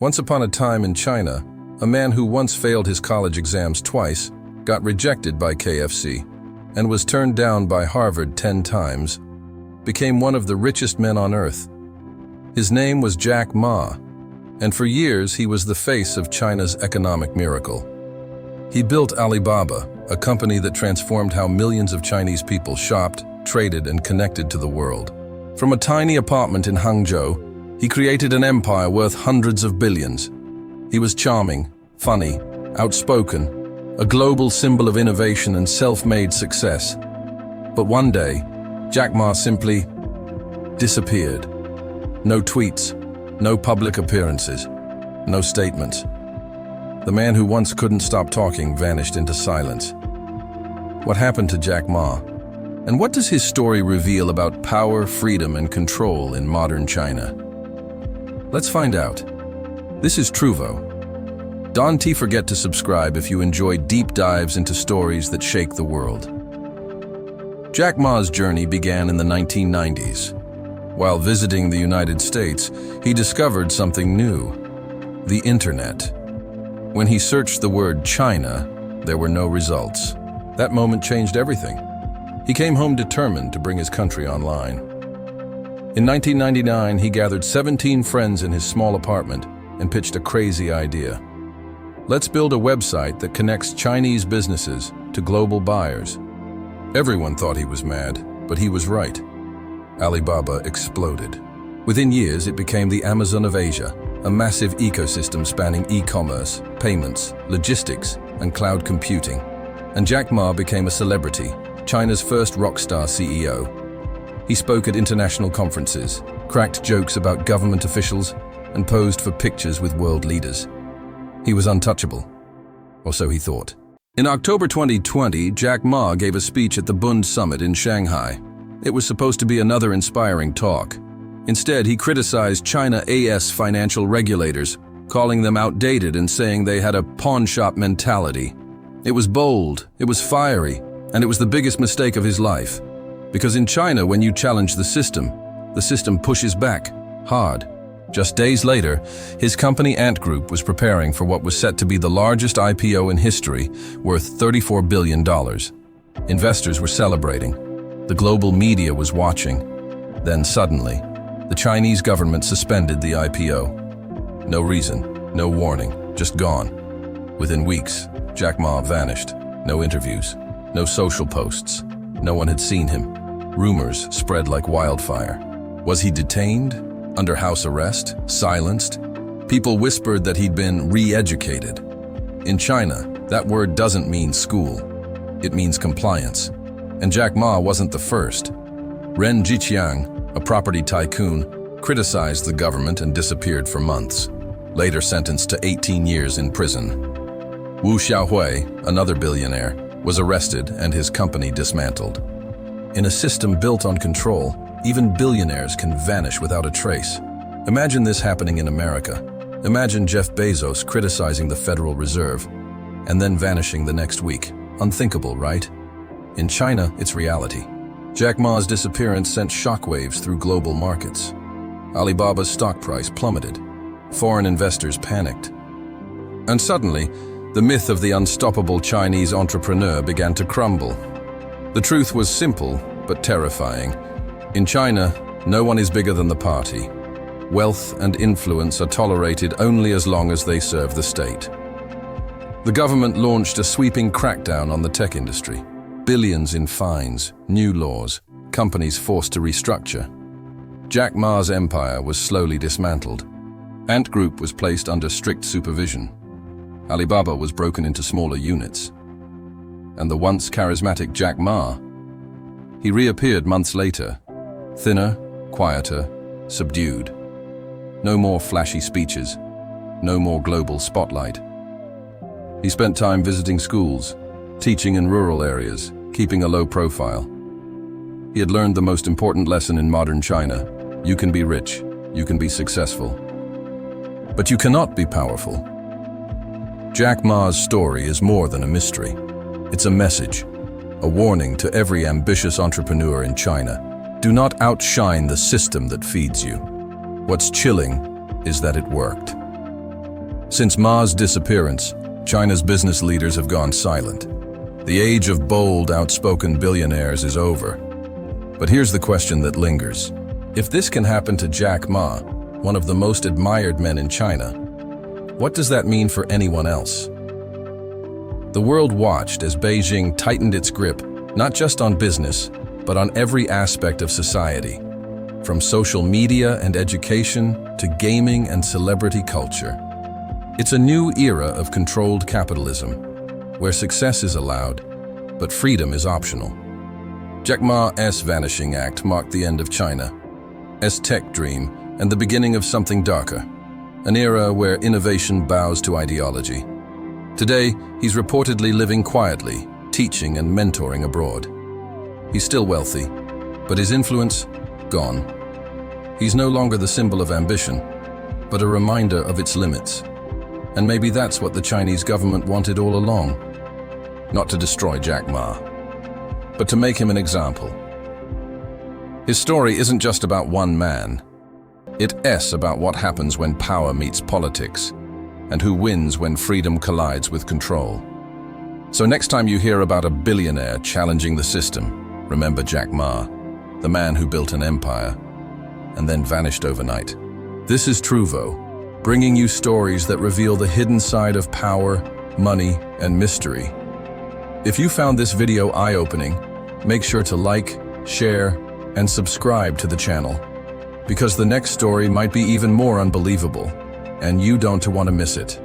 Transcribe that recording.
Once upon a time in China, a man who once failed his college exams twice got rejected by KFC and was turned down by Harvard 10 times, became one of the richest men on earth. His name was Jack Ma, and for years he was the face of China's economic miracle. He built Alibaba, a company that transformed how millions of Chinese people shopped, traded, and connected to the world. From a tiny apartment in Hangzhou, he created an empire worth hundreds of billions. He was charming, funny, outspoken, a global symbol of innovation and self-made success. But one day, Jack Ma simply disappeared. No tweets, no public appearances, no statements. The man who once couldn't stop talking vanished into silence. What happened to Jack Ma? And what does his story reveal about power, freedom, and control in modern China? Let's find out. This is Truvo. Don't forget to subscribe if you enjoy deep dives into stories that shake the world. Jack Ma's journey began in the 1990s. While visiting the United States, he discovered something new: the internet. When he searched the word China, there were no results. That moment changed everything. He came home determined to bring his country online. In 1999, he gathered 17 friends in his small apartment and pitched a crazy idea. Let's build a website that connects Chinese businesses to global buyers. Everyone thought he was mad, but he was right. Alibaba exploded. Within years, it became the Amazon of Asia, a massive ecosystem spanning e-commerce, payments, logistics, and cloud computing. And Jack Ma became a celebrity, China's first rock star CEO. He spoke at international conferences, cracked jokes about government officials, and posed for pictures with world leaders. He was untouchable, or so he thought. In October 2020, Jack Ma gave a speech at the Bund Summit in Shanghai. It was supposed to be another inspiring talk. Instead, he criticized China's financial regulators, calling them outdated and saying they had a pawn shop mentality. It was bold, it was fiery, and it was the biggest mistake of his life. Because in China, when you challenge the system pushes back, hard. Just days later, his company Ant Group was preparing for what was set to be the largest IPO in history, worth $34 billion. Investors were celebrating. The global media was watching. Then suddenly, the Chinese government suspended the IPO. No reason, no warning, just gone. Within weeks, Jack Ma vanished. No interviews, no social posts. No one had seen him. Rumors spread like wildfire. Was he detained? Under house arrest? Silenced? People whispered that he'd been re-educated. In China, that word doesn't mean school. It means compliance. And Jack Ma wasn't the first. Ren Jiqiang, a property tycoon, criticized the government and disappeared for months, later sentenced to 18 years in prison. Wu Xiaohui, another billionaire, was arrested and his company dismantled. In a system built on control, even billionaires can vanish without a trace. Imagine this happening in America. Imagine Jeff Bezos criticizing the Federal Reserve and then vanishing the next week. Unthinkable, right? In China, it's reality. Jack Ma's disappearance sent shockwaves through global markets. Alibaba's stock price plummeted. Foreign investors panicked. And suddenly, the myth of the unstoppable Chinese entrepreneur began to crumble. The truth was simple, but terrifying. In China, no one is bigger than the party. Wealth and influence are tolerated only as long as they serve the state. The government launched a sweeping crackdown on the tech industry. Billions in fines, new laws, companies forced to restructure. Jack Ma's empire was slowly dismantled. Ant Group was placed under strict supervision. Alibaba was broken into smaller units. And the once charismatic Jack Ma, he reappeared months later, thinner, quieter, subdued. No more flashy speeches, no more global spotlight. He spent time visiting schools, teaching in rural areas, keeping a low profile. He had learned the most important lesson in modern China: you can be rich, you can be successful, but you cannot be powerful. Jack Ma's story is more than a mystery. It's a message, a warning to every ambitious entrepreneur in China. Do not outshine the system that feeds you. What's chilling is that it worked. Since Ma's disappearance, China's business leaders have gone silent. The age of bold, outspoken billionaires is over. But here's the question that lingers. If this can happen to Jack Ma, one of the most admired men in China, what does that mean for anyone else? The world watched as Beijing tightened its grip, not just on business, but on every aspect of society, from social media and education to gaming and celebrity culture. It's a new era of controlled capitalism, where success is allowed, but freedom is optional. Jack Ma's vanishing act marked the end of China's tech dream and the beginning of something darker, an era where innovation bows to ideology. Today, he's reportedly living quietly, teaching and mentoring abroad. He's still wealthy, but his influence, gone. He's no longer the symbol of ambition, but a reminder of its limits. And maybe that's what the Chinese government wanted all along. Not to destroy Jack Ma, but to make him an example. His story isn't just about one man. It's about what happens when power meets politics, and who wins when freedom collides with control. So next time you hear about a billionaire challenging the system, remember Jack Ma, the man who built an empire and then vanished overnight. This is Truvo, bringing you stories that reveal the hidden side of power, money, and mystery. If you found this video eye-opening, make sure to like, share, and subscribe to the channel, because the next story might be even more unbelievable, and you don't want to miss it.